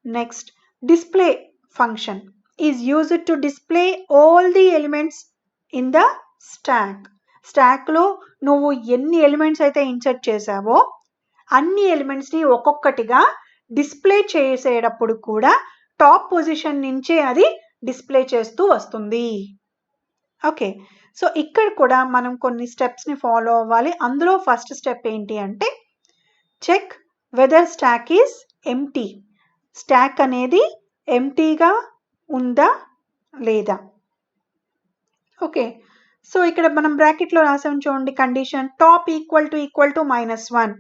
Next display function is used to display all the elements in the stock. స్టాక్లో నువ్వు ఎన్ని ఎలిమెంట్స్ అయితే ఇన్సర్ట్ చేసావో అన్ని ఎలిమెంట్స్ని ఒక్కొక్కటిగా డిస్ప్లే చేసేటప్పుడు కూడా టాప్ పొజిషన్ నుంచే అది డిస్ప్లే చేస్తూ వస్తుంది. ఓకే, సో ఇక్కడ కూడా మనం కొన్ని స్టెప్స్ని ఫాలో అవ్వాలి. అందులో ఫస్ట్ స్టెప్ ఏంటి అంటే check whether stack is empty. Stack అనేది ఎంటీగా ఉందా లేదా. ఓకే, సో ఇక్కడ మనం బ్రాకెట్లో రాసాం చూడండి, condition top equal to -1.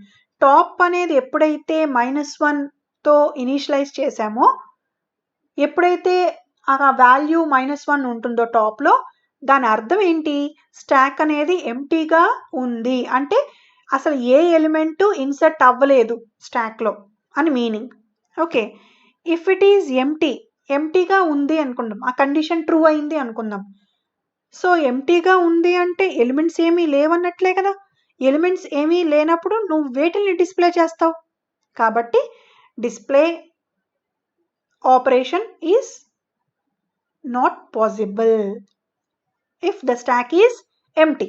Top అనేది ఎప్పుడైతే -1తో ఇనిషియలైజ్ చేసామో, ఎప్పుడైతే ఆ వాల్యూ -1 ఉంటుందో టాప్లో, దాని అర్థం ఏంటి? స్టాక్ అనేది ఎంటీగా ఉంది అంటే అసలు ఏ ఎలిమెంట్ ఇన్సర్ట్ అవ్వలేదు స్టాక్లో. అని meaning. Okay, if it is ఎంటీగా ఉంది అనుకుందాం, ఆ కండిషన్ ట్రూ అయింది అనుకుందాం. సో ఎంటీగా ఉంది అంటే ఎలిమెంట్స్ ఏమీ లేవన్నట్లే కదా. ఎలిమెంట్స్ ఏమీ లేనప్పుడు నువ్వు వేటిని డిస్ప్లే చేస్తావు? కాబట్టి display operation is not possible if the stack is empty.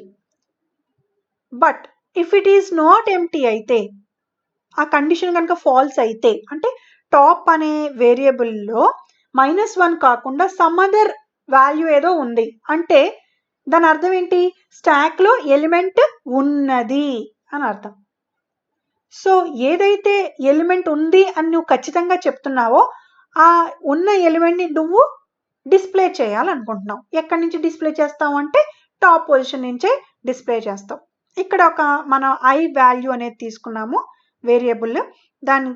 But if it is not empty అయితే, ఆ కండిషన్ కనుక ఫాల్స్ అయితే, అంటే టాప్ అనే వేరియబుల్లో -1 కాకుండా సమ్ అదర్ వాల్యూ ఏదో ఉంది అంటే దాని అర్థం ఏంటి? స్టాక్లో ఎలిమెంట్ ఉన్నది అని అర్థం. సో ఏదైతే ఎలిమెంట్ ఉంది అని నువ్వు ఖచ్చితంగా చెప్తున్నావో ఆ ఉన్న ఎలిమెంట్ని నువ్వు డిస్ప్లే చేయాలనుకుంటున్నావు. ఎక్కడి నుంచి డిస్ప్లే చేస్తావు అంటే టాప్ పొజిషన్ నుంచే డిస్ప్లే చేస్తావు. ఇక్కడ ఒక మనం ఐ వాల్యూ అనేది తీసుకున్నాము వేరియబుల్, దాని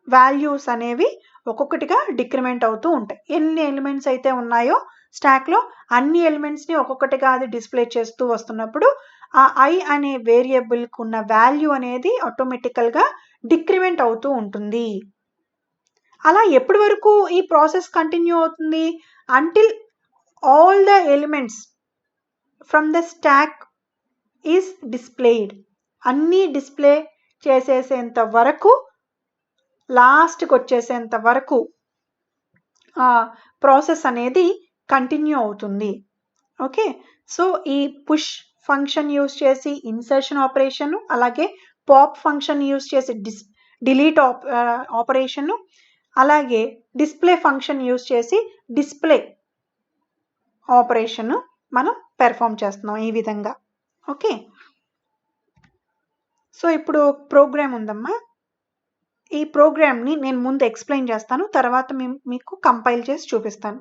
వాల్యూస్ అనేవి ఒక్కొక్కటిగా డిక్రిమెంట్ అవుతూ ఉంటాయి. ఎన్ని ఎలిమెంట్స్ అయితే ఉన్నాయో స్టాక్లో అన్ని ఎలిమెంట్స్ని ఒక్కొక్కటిగా అది డిస్ప్లే చేస్తూ వస్తున్నప్పుడు ఆ ఐ అనే వేరియబుల్కి ఉన్న వాల్యూ అనేది ఆటోమేటికల్గా డిక్రిమెంట్ అవుతూ ఉంటుంది. అలా ఎప్పటి వరకు ఈ ప్రాసెస్ కంటిన్యూ అవుతుంది? until all the elements from the stack is displayed. అన్నీ డిస్ప్లే చేసేసేంత వరకు, లాస్ట్కి వచ్చేసేంత వరకు ఆ ప్రాసెస్ అనేది కంటిన్యూ అవుతుంది. ఓకే, సో ఈ పుష్ ఫంక్షన్ యూజ్ చేసి ఇన్సర్షన్ ఆపరేషన్, అలాగే పాప్ ఫంక్షన్ యూజ్ చేసి డిలీట్ ఆపరేషన్, అలాగే డిస్ప్లే ఫంక్షన్ యూజ్ చేసి డిస్ప్లే ఆపరేషన్ మనం పెర్ఫామ్ చేస్తున్నాం ఈ విధంగా. ఓకే, సో ఇప్పుడు ప్రోగ్రామ్ ఉందమ్మా. ఈ ప్రోగ్రామ్ని నేను ముందు ఎక్స్ప్లెయిన్ చేస్తాను, తర్వాత మీకు కంపైల్ చేసి చూపిస్తాను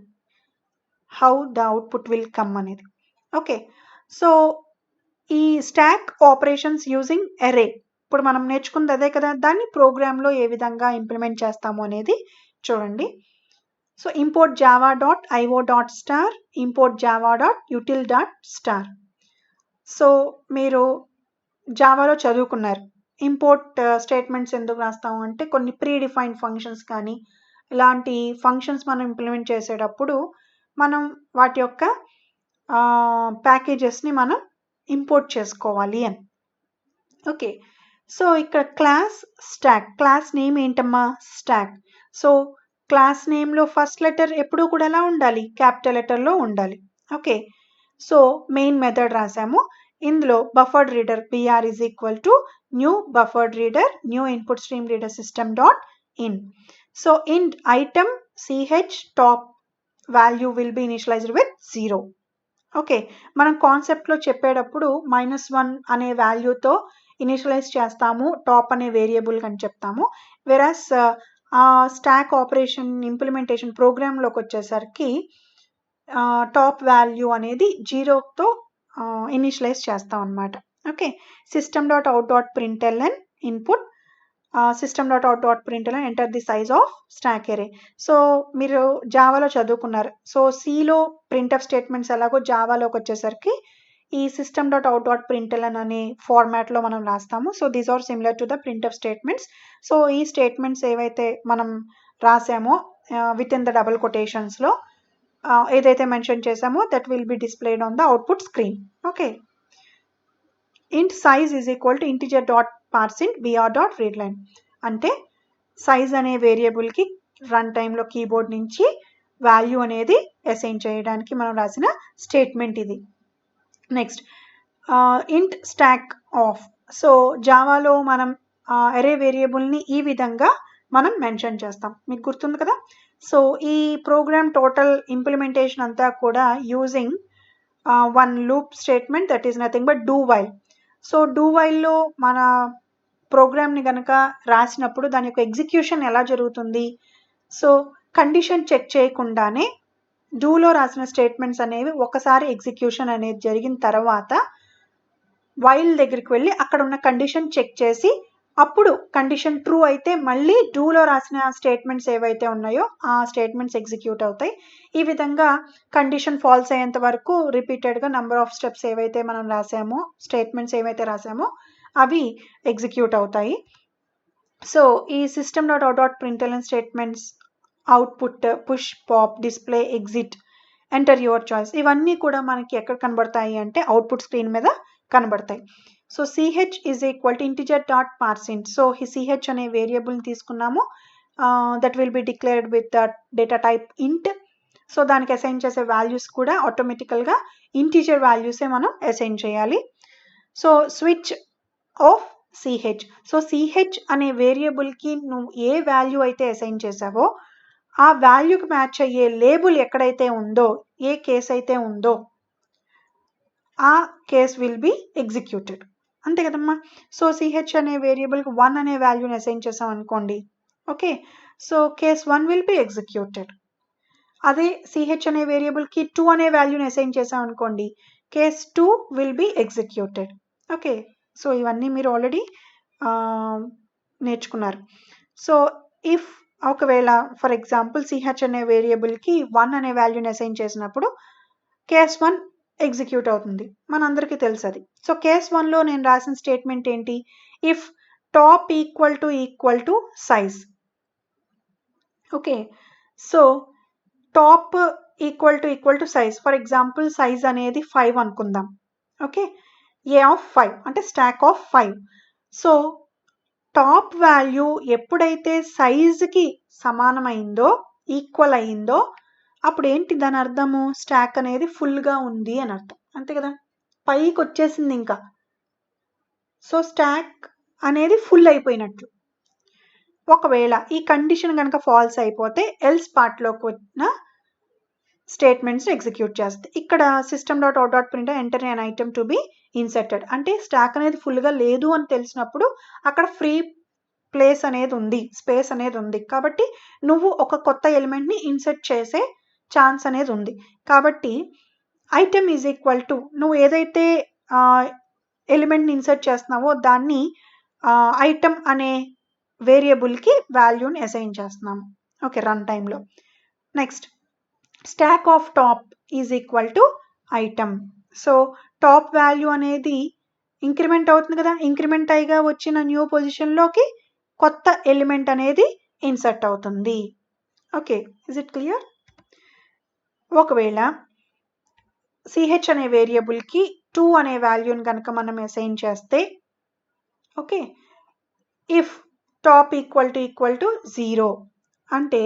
how the output will come అనేది. ఓకే, సో ఈ స్టాక్ ఆపరేషన్స్ యూజింగ్ అరే ఇప్పుడు మనం నేర్చుకుంది అదే కదా, దాన్ని ప్రోగ్రాంలో ఏ విధంగా ఇంప్లిమెంట్ చేస్తాము అనేది చూడండి. So import java.io.star, import java.util.star. So మీరు జావాలో చదువుకున్నారు, ఇంపోర్ట్ స్టేట్మెంట్స్ ఎందుకు రాస్తాము అంటే కొన్ని ప్రీ డిఫైన్డ్ ఫంక్షన్స్ కానీ ఇలాంటి ఫంక్షన్స్ మనం ఇంప్లిమెంట్ చేసేటప్పుడు మనం వాటి యొక్క ప్యాకేజెస్ని మనం ఇంపోర్ట్ చేసుకోవాలి అని. ఓకే, సో ఇక్కడ క్లాస్ స్టాక్, క్లాస్ నేమ్ ఏంటమ్మా? స్టాక్. సో క్లాస్ నేమ్లో ఫస్ట్ లెటర్ ఎప్పుడూ కూడా ఎలా ఉండాలి? క్యాపిటల్ లెటర్లో ఉండాలి. ఓకే, సో మెయిన్ మెథడ్ రాసాము, ఇందులో buffered reader br is equal to new buffered reader new input stream reader system dot in. So int item ch top value will be initialized with 0. Okay, మనం కాన్సెప్ట్లో చెప్పేటప్పుడు -1 అనే వాల్యూతో initialise చేస్తాము top అనే variable అని చెప్తాము. వెరాస్ ఆ స్టాక్ ఆపరేషన్ ఇంప్లిమెంటేషన్ ప్రోగ్రాంలోకి వచ్చేసరికి టాప్ వాల్యూ అనేది 0తో ఇనిషియలైజ్ చేస్తాం అన్నమాట. Okay, system.out.println input system.out.println enter the size of stock అరే. సో మీరు జావాలో చదువుకున్నారు, సో సిలో ప్రింట్ఎఫ్ స్టేట్మెంట్స్ ఎలాగో జావాలోకి వచ్చేసరికి ఈ system.out.println అనే ఫార్మాట్లో మనం రాస్తాము. So these are similar to the printf statements. So ఈ స్టేట్మెంట్స్ ఏవైతే మనం రాసామో విత్ ఇన్ ద డబుల్ కొటేషన్స్లో ఏదైతే మెన్షన్ చేసామో that will be displayed on the output screen. Okay, int size is equal to integer dot parseInt br dot readline. అంటే size అనే వేరియబుల్కి రన్ టైంలో కీబోర్డ్ నుంచి వాల్యూ అనేది అసైన్ చేయడానికి మనం రాసిన స్టేట్మెంట్ ఇది. Next int stack off. So జావాలో మనం అరే వేరియబుల్ని ఈ విధంగా మనం మెన్షన్ చేస్తాం, మీకు గుర్తుంది కదా. సో ఈ ప్రోగ్రామ్ టోటల్ ఇంప్లిమెంటేషన్ అంతా కూడా using one loop statement that is nothing but do while. So do వైల్లో మన ప్రోగ్రామ్ని కనుక రాసినప్పుడు దాని యొక్క ఎగ్జిక్యూషన్ ఎలా జరుగుతుంది? సో కండిషన్ చెక్ చేయకుండానే డూలో రాసిన స్టేట్మెంట్స్ అనేవి ఒకసారి ఎగ్జిక్యూషన్ అనేది జరిగిన తర్వాత వైల్ దగ్గరికి వెళ్ళి అక్కడ ఉన్న కండిషన్ చెక్ చేసి అప్పుడు కండిషన్ ట్రూ అయితే మళ్ళీ డూలో రాసిన స్టేట్మెంట్స్ ఏవైతే ఉన్నాయో ఆ స్టేట్మెంట్స్ ఎగ్జిక్యూట్ అవుతాయి. ఈ విధంగా కండిషన్ ఫాల్స్ అయ్యేంత వరకు రిపీటెడ్గా నెంబర్ ఆఫ్ స్టెప్స్ ఏవైతే మనం రాసామో, స్టేట్మెంట్స్ ఏవైతే రాసామో అవి ఎగ్జిక్యూట్ అవుతాయి. సో ఈ system.out.println statements output, push, pop, display, exit, enter your choice ఇవన్నీ కూడా మనకి ఎక్కడ కనబడతాయి అంటే అవుట్పుట్ స్క్రీన్ మీద కనబడతాయి. So ch is equal to integer dot parseint. So ఈ ch అనే వేరియబుల్ని తీసుకున్నాము, that will be declared with the data type int. So దానికి అసైన్ చేసే వాల్యూస్ కూడా ఆటోమేటికల్గా ఇంటిజర్ వాల్యూసే మనం అసైన్ చేయాలి. So switch of ch. So ch అనే వేరియబుల్కి నువ్వు ఏ వాల్యూ అయితే అసైన్ చేసావో ఆ వాల్యూకి మ్యాచ్ అయ్యే లేబుల్ ఎక్కడైతే ఉందో, ఏ కేస్ అయితే ఉందో ఆ కేస్ విల్ బి ఎగ్జిక్యూటెడ్. అంతే కదమ్మా. సో ch అనే వేరియబుల్కి 1 అనే వాల్యూని అసైన్ చేసాం అనుకోండి, okay, so case 1 will be executed. అదే ch అనే వేరియబుల్కి 2 అనే వాల్యూని అసైన్ చేసాం అనుకోండి, case 2 will be executed. Okay, so ఇవన్నీ మీరు ఆల్రెడీ నేర్చుకున్నారు. సో ఇఫ్ ఒకవేళ ఫర్ ఎగ్జాంపుల్ ch అనే వేరియబుల్కి 1 అనే వాల్యూని అసైన్ చేసినప్పుడు కేస్ 1 ఎగ్జిక్యూట్ అవుతుంది, మనందరికీ తెలుసు అది. సో కేస్ 1లో నేను రాసిన స్టేట్మెంట్ ఏంటి, if top equal to size. Okay, so top equal to size, for example size అనేది 5 అనుకుందాం. ఓకే, ఏ ఆఫ్ 5 అంటే stock of 5. So top value ఎప్పుడైతే సైజుకి సమానమైందో, ఈక్వల్ అయిందో, అప్పుడు ఏంటి దాని అర్థము, స్టాక్ అనేది ఫుల్గా ఉంది అని అర్థం. అంతే కదా, పైకి వచ్చేసింది ఇంకా. సో స్టాక్ అనేది ఫుల్ అయిపోయినట్లు. ఒకవేళ ఈ కండిషన్ కనుక ఫాల్స్ అయిపోతే ఎల్స్ పార్ట్లోకి వచ్చిన స్టేట్మెంట్స్ ఎగ్జిక్యూట్ చేస్తాయి. ఇక్కడ system.out.println enter an item to be inserted అంటే స్టాక్ అనేది ఫుల్గా లేదు అని తెలిసినప్పుడు అక్కడ ఫ్రీ ప్లేస్ అనేది ఉంది, స్పేస్ అనేది ఉంది, కాబట్టి నువ్వు ఒక కొత్త ఎలిమెంట్ని ఇన్సర్ట్ చేసే ఛాన్స్ అనేది ఉంది. కాబట్టి ఐటమ్ ఈజ్ ఈక్వల్ టు, నువ్వు ఏదైతే ఎలిమెంట్ని ఇన్సర్ట్ చేస్తున్నావో దాన్ని ఐటమ్ అనే వేరియబుల్కి వాల్యూని అసైన్ చేస్తున్నాము. ఓకే, రన్ టైంలో. Next stock of top is equal to item. So top value అనేది ఇంక్రిమెంట్ అవుతుంది కదా, ఇంక్రిమెంట్ అయ్యిగా వచ్చిన న్యూ పొజిషన్లోకి కొత్త ఎలిమెంట్ అనేది ఇన్సర్ట్ అవుతుంది. Okay, is it clear? ఒకవేళ ch అనే వేరియబుల్కి 2 అనే వాల్యూని కనుక మనం అసైన్ చేస్తే, okay, if top equal to 0 అంటే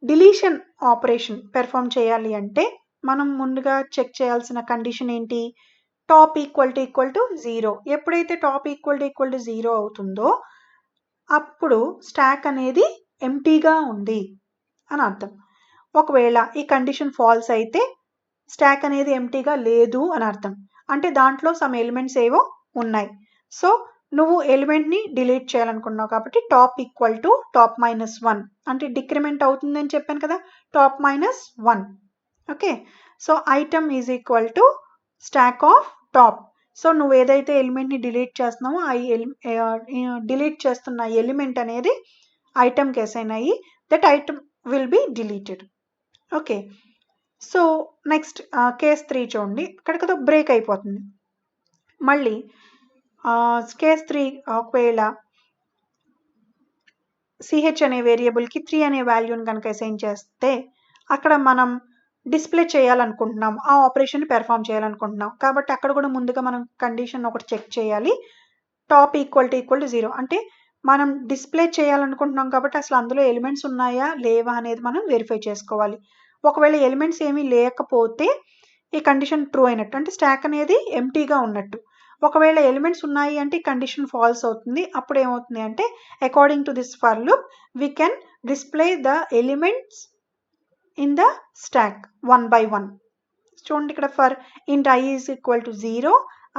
డిలీషన్ ఆపరేషన్ పెర్ఫామ్ చేయాలి అంటే మనం ముందుగా చెక్ చేయాల్సిన కండిషన్ ఏంటి, టాప్ ఈక్వల్ టు 0. ఎప్పుడైతే టాప్ ఈక్వల్ టు 0 అవుతుందో అప్పుడు స్టాక్ అనేది ఎంటీగా ఉంది అని అర్థం. ఒకవేళ ఈ కండిషన్ ఫాల్స్ అయితే స్టాక్ అనేది ఎంటీగా లేదు అని అర్థం, అంటే దాంట్లో సమ్ ఎలిమెంట్స్ ఏవో ఉన్నాయి. సో నువ్వు ఎలిమెంట్ని డిలీట్ చేయాలనుకున్నావు కాబట్టి టాప్ ఈక్వల్ టు టాప్ -1 అంటే డిక్రిమెంట్ అవుతుంది అని చెప్పాను కదా, top -1. Okay, so item is equal to stock of top. So నువ్వు ఏదైతే ఎలిమెంట్ని డిలీట్ చేస్తున్నావో ఆ డిలీట్ చేస్తున్న ఎలిమెంట్ అనేది ఐటమ్కి అసైన్ అయ్యి that item will be deleted. Okay, so next case 3 చూడండి, ఇక్కడితో బ్రేక్ అయిపోతుంది. మళ్ళీ కేస్ 3 ఒకవేళ ch అనే వేరియబుల్కి 3 అనే వాల్యూని కనుక అసైన్ చేస్తే అక్కడ మనం డిస్ప్లే చేయాలనుకుంటున్నాం, ఆ ఆపరేషన్ పెర్ఫామ్ చేయాలనుకుంటున్నాం, కాబట్టి అక్కడ కూడా ముందుగా మనం కండిషన్ ఒకటి చెక్ చేయాలి, టాప్ ఈక్వల్ టు 0 అంటే మనం డిస్ప్లే చేయాలనుకుంటున్నాం కాబట్టి అసలు అందులో ఎలిమెంట్స్ ఉన్నాయా లేవా అనేది మనం వెరిఫై చేసుకోవాలి. ఒకవేళ ఎలిమెంట్స్ ఏమీ లేకపోతే ఈ కండిషన్ ట్రూ అయినట్టు, అంటే స్టాక్ అనేది ఎంటీగా ఉన్నట్టు. ఒకవేళ ఎలిమెంట్స్ ఉన్నాయి అంటే కండిషన్ ఫాల్స్ అవుతుంది. అప్పుడు ఏమవుతుంది అంటే according to this for loop we can display the elements in the stock 1 by 1. చూడండి ఇక్కడ ఫర్ ఇంట్ i is equal to 0,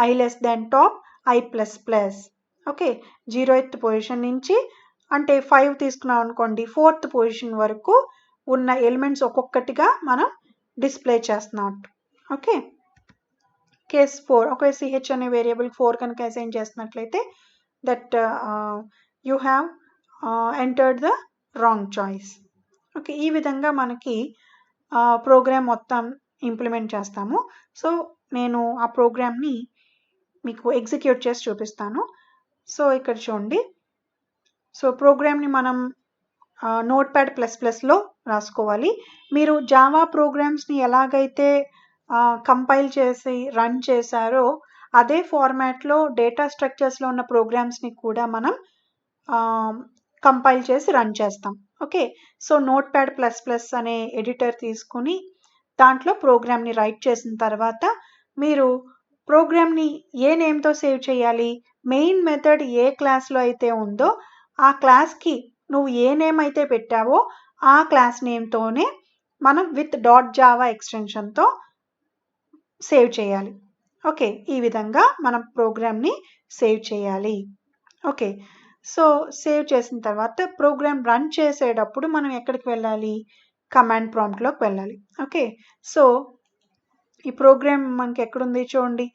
i less than top, i plus plus. Okay, 0th position నుంచి అంటే 5 తీసుకున్నాం అనుకోండి 4th పొజిషన్ వరకు ఉన్న elements ఒక్కొక్కటిగా మనం డిస్ప్లే చేస్తున్నాం. ఓకే, కేస్ 4 ఒక ch అనే వేరియబుల్ 4 కనుక అసైన్ చేసినట్లయితే that you have entered the wrong choice. Okay, ఈ విధంగా మనకి ప్రోగ్రామ్ మొత్తం ఇంప్లిమెంట్ చేస్తాము. సో నేను ఆ ప్రోగ్రామ్ని మీకు ఎగ్జిక్యూట్ చేసి చూపిస్తాను. సో ఇక్కడ చూడండి, సో ప్రోగ్రామ్ని మనం నోట్ప్యాడ్ ++లో రాసుకోవాలి. మీరు జావా ప్రోగ్రామ్స్ని ఎలాగైతే కంపైల్ చేసి రన్ చేశారో అదే ఫార్మాట్లో డేటా స్ట్రక్చర్స్లో ఉన్న ప్రోగ్రామ్స్ని కూడా మనం కంపైల్ చేసి రన్ చేస్తాం. ఓకే, సో నోట్ప్యాడ్ ++ అనే ఎడిటర్ తీసుకుని దాంట్లో ప్రోగ్రామ్ని రైట్ చేసిన తర్వాత మీరు ప్రోగ్రామ్ని ఏ నేమ్తో సేవ్ చేయాలి, మెయిన్ మెథడ్ ఏ క్లాస్లో అయితే ఉందో ఆ క్లాస్కి నువ్వు ఏ నేమ్ అయితే పెట్టావో ఆ క్లాస్ నేమ్తోనే మనం విత్ .java ఎక్స్టెన్షన్తో సేవ్ చేయాలి. ఓకే, ఈ విధంగా మనం ప్రోగ్రామ్ని సేవ్ చేయాలి. ఓకే, సో సేవ్ చేసిన తర్వాత ప్రోగ్రామ్ రన్ చేసేటప్పుడు మనం ఎక్కడికి వెళ్ళాలి, కమాండ్ ప్రాంప్ట్లోకి వెళ్ళాలి. ఓకే, సో ఈ ప్రోగ్రామ్ మనకి ఎక్కడుంది చూడండి,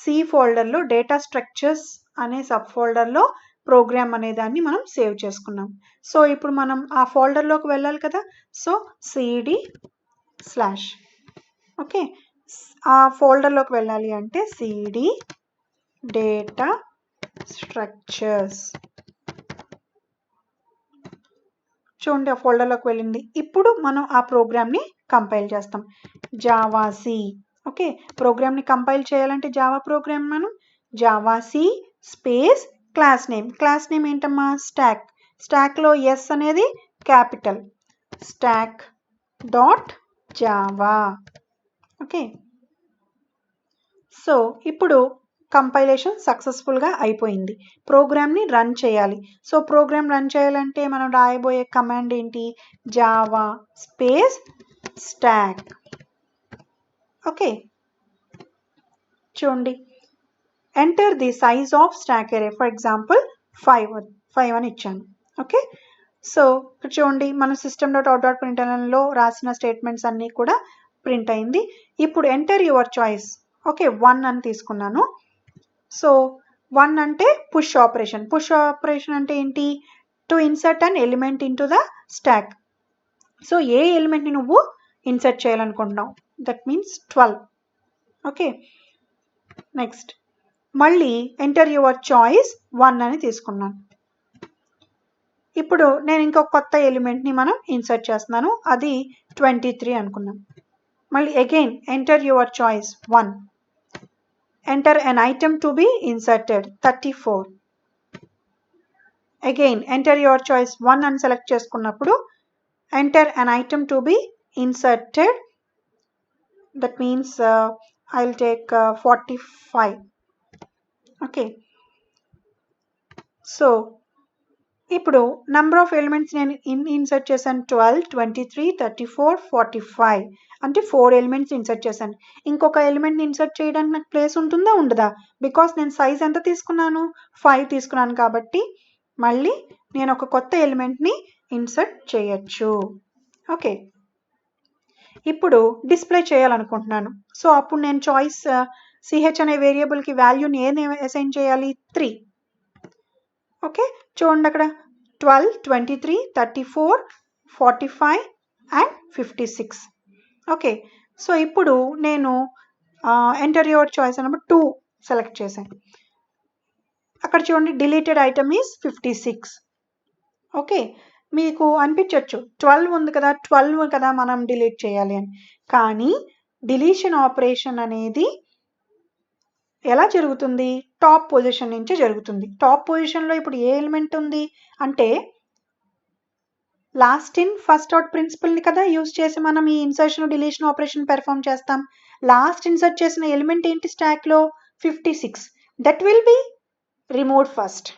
సి ఫోల్డర్లో డేటా స్ట్రక్చర్స్ అనే సబ్ ఫోల్డర్లో ప్రోగ్రామ్ అనే దాన్ని మనం సేవ్ చేసుకున్నాం. సో ఇప్పుడు మనం ఆ ఫోల్డర్లోకి వెళ్ళాలి కదా, సో cd/, ఓకే, ఆ ఫోల్డర్లోకి వెళ్ళాలి అంటే cd డేటా స్ట్రక్చర్స్. చూడండి ఆ ఫోల్డర్లోకి వెళ్ళింది. ఇప్పుడు మనం ఆ ప్రోగ్రామ్ని కంపైల్ చేస్తాం, జావాc. ఓకే, ప్రోగ్రామ్ని కంపైల్ చేయాలంటే జావా ప్రోగ్రామ్ మనం జావాc స్పేస్ క్లాస్ నేమ్ ఏంటమ్మా, స్టాక్లో ఎస్ అనేది క్యాపిటల్, stack.java. ఓకే, సో ఇప్పుడు కంపైలేషన్ సక్సెస్ఫుల్గా అయిపోయింది. ప్రోగ్రామ్ని రన్ చేయాలి. సో ప్రోగ్రామ్ రన్ చేయాలంటే మనం రాయబోయే కమాండ్ ఏంటి, జావా స్పేస్ స్టాక్. ఓకే, చూడండి, enter the size of stock అరే, ఫర్ ఎగ్జాంపుల్ 5 అని ఇచ్చాను. ఓకే, సో చూడండి మన system.out.printlnలో రాసిన స్టేట్మెంట్స్ అన్నీ కూడా ప్రింట్ అయింది. ఇప్పుడు ఎంటర్ యువర్ చాయిస్. ఓకే, 1 అని తీసుకున్నాను. సో 1 అంటే పుష్ ఆపరేషన్ అంటే ఏంటి, to insert an element into the stack. So ఏ ఎలిమెంట్ని నువ్వు ఇన్సర్ట్ చేయాలనుకుంటున్నావు, దట్ మీన్స్ 12. ఓకే, నెక్స్ట్ మళ్ళీ ఎంటర్ యువర్ చాయిస్ 1 అని తీసుకున్నాను. ఇప్పుడు నేను ఇంకొక కొత్త ఎలిమెంట్ని మనం ఇన్సర్ట్ చేస్తున్నాను, అది 23 అనుకున్నాం. మళ్ళీ again enter your choice 1, enter an item to be inserted 34. Again enter your choice 1 అని సెలెక్ట్ చేసుకున్నప్పుడు enter an item to be inserted, that means I will take 45. Okay, so ఇప్పుడు నెంబర్ ఆఫ్ ఎలిమెంట్స్ నేను insert చేశాను 12, 23, 34, 45 అంటే 4 elements insert చేశాను. ఇంకొక ఎలిమెంట్ని insert చేయడానికి నాకు ప్లేస్ ఉంటుందా ఉండదా, బికాస్ నేను సైజ్ ఎంత తీసుకున్నాను, 5 తీసుకున్నాను కాబట్టి మళ్ళీ నేను ఒక కొత్త ఎలిమెంట్ని ఇన్సర్ట్ చేయొచ్చు. ఓకే, ఇప్పుడు డిస్ప్లే చేయాలనుకుంటున్నాను. సో అప్పుడు నేను చాయిస్ ch అనే వేరియబుల్కి వాల్యూని ఏది అసైన్ చేయాలి, 3. ఓకే, చూడండి అక్కడ 12, 23, 34, 45 అండ్ 56. ఓకే, సో ఇప్పుడు నేను ఎంటర్ యువర్ చాయిస్ అన్నప్పుడు 2 సెలెక్ట్ చేశాను. అక్కడ చూడండి డిలీటెడ్ ఐటమ్ ఈజ్ 56. ఓకే, మీకు అనిపించవచ్చు 12 ఉంది కదా, 12 కదా మనం డిలీట్ చేయాలి అని, కానీ డిలీషన్ ఆపరేషన్ అనేది ఎలా జరుగుతుంది, టాప్ పొజిషన్ నుంచి జరుగుతుంది. టాప్ పొజిషన్లో ఇప్పుడు ఏ ఎలిమెంట్ ఉంది అంటే లాస్ట్ ఇన్ ఫస్ట్ అవుట్ ప్రిన్సిపల్ని కదా యూజ్ చేసి మనం ఈ ఇన్సర్షన్ డిలీషన్ ఆపరేషన్ పెర్ఫామ్ చేస్తాం. లాస్ట్ ఇన్సర్ట్ చేసిన ఎలిమెంట్ ఏంటి స్టాక్లో, 56. That will be removed first.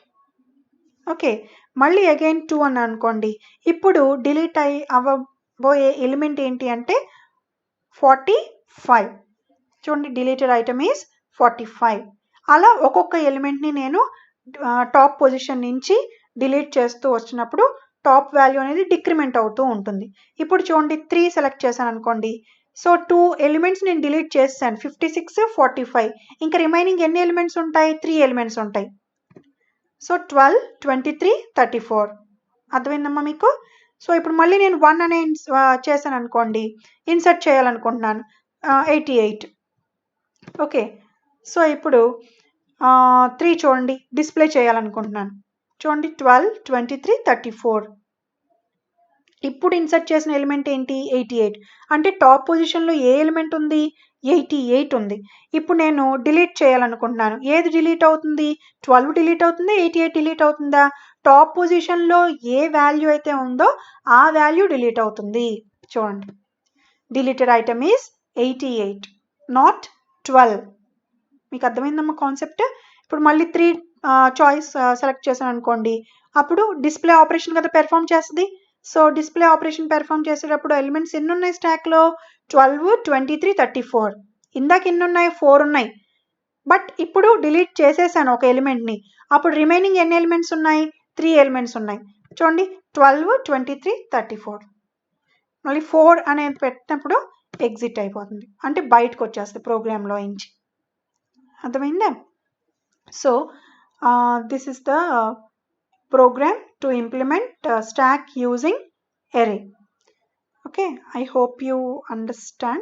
Okay, మళ్ళీ అగైన్ 2 అని అనుకోండి. ఇప్పుడు డిలీట్ అవ్వబోయే ఎలిమెంట్ ఏంటి అంటే 45. చూడండి డిలీటెడ్ ఐటమ్ ఈజ్ 45. అలా ఒక్కొక్క ఎలిమెంట్ని నేను టాప్ పొజిషన్ నుంచి డిలీట్ చేస్తూ వచ్చినప్పుడు టాప్ వాల్యూ అనేది డిక్రిమెంట్ అవుతూ ఉంటుంది. ఇప్పుడు చూడండి 3 సెలెక్ట్ చేశాను అనుకోండి. సో 2 ఎలిమెంట్స్ నేను డిలీట్ చేశాను, 56, 45. ఇంకా రిమైనింగ్ ఎన్ని ఎలిమెంట్స్ ఉంటాయి, 3 ఎలిమెంట్స్ ఉంటాయి. సో 12, 23, 34. అర్థమైందమ్మా మీకు. సో ఇప్పుడు మళ్ళీ నేను 1 అనే చేశాను అనుకోండి, ఇన్సర్ట్ చేయాలనుకుంటున్నాను 88. ఓకే, సో ఇప్పుడు 3 చూడండి డిస్ప్లే చేయాలనుకుంటున్నాను. చూడండి 12, 23, 34. ఇప్పుడు ఇన్సర్ట్ చేసిన ఎలిమెంట్ ఏంటి 88. అంటే టాప్ పొజిషన్లో ఏ ఎలిమెంట్ ఉంది 88 ఉంది. ఇప్పుడు నేను డిలీట్ చేయాలనుకుంటున్నాను. ఏది డిలీట్ అవుతుంది 12 డిలీట్ అవుతుందా 88 డిలీట్ అవుతుందా? టాప్ పొజిషన్లో ఏ వాల్యూ అయితే ఉందో ఆ వాల్యూ డిలీట్ అవుతుంది. చూడండి డిలీటెడ్ ఐటమ్ ఈజ్ 88 నాట్ 12. మీకు అర్థమైందమ్మా కాన్సెప్ట్? ఇప్పుడు మళ్ళీ 3 చాయిస్ సెలెక్ట్ చేశాను అనుకోండి, అప్పుడు డిస్ప్లే ఆపరేషన్ కదా పెర్ఫామ్ చేస్తుంది. సో డిస్ప్లే ఆపరేషన్ పెర్ఫామ్ చేసేటప్పుడు ఎలిమెంట్స్ ఎన్ని ఉన్నాయి స్టాక్లో 12, 23, 34. ఇందాక ఎన్ని ఉన్నాయి 4 ఉన్నాయి. బట్ ఇప్పుడు డిలీట్ చేసేసాను ఒక ఎలిమెంట్ని. అప్పుడు రిమైనింగ్ ఎన్ని ఎలిమెంట్స్ ఉన్నాయి 3 ఎలిమెంట్స్ ఉన్నాయి. చూడండి 12, 23, 34. మళ్ళీ 4 అనేది పెట్టినప్పుడు ఎగ్జిట్ అయిపోతుంది, అంటే బయటకు వచ్చేస్తుంది ప్రోగ్రాంలో నుంచి. అర్థమైందా? So this is the program to implement stack using array. Okay, I hope you understand.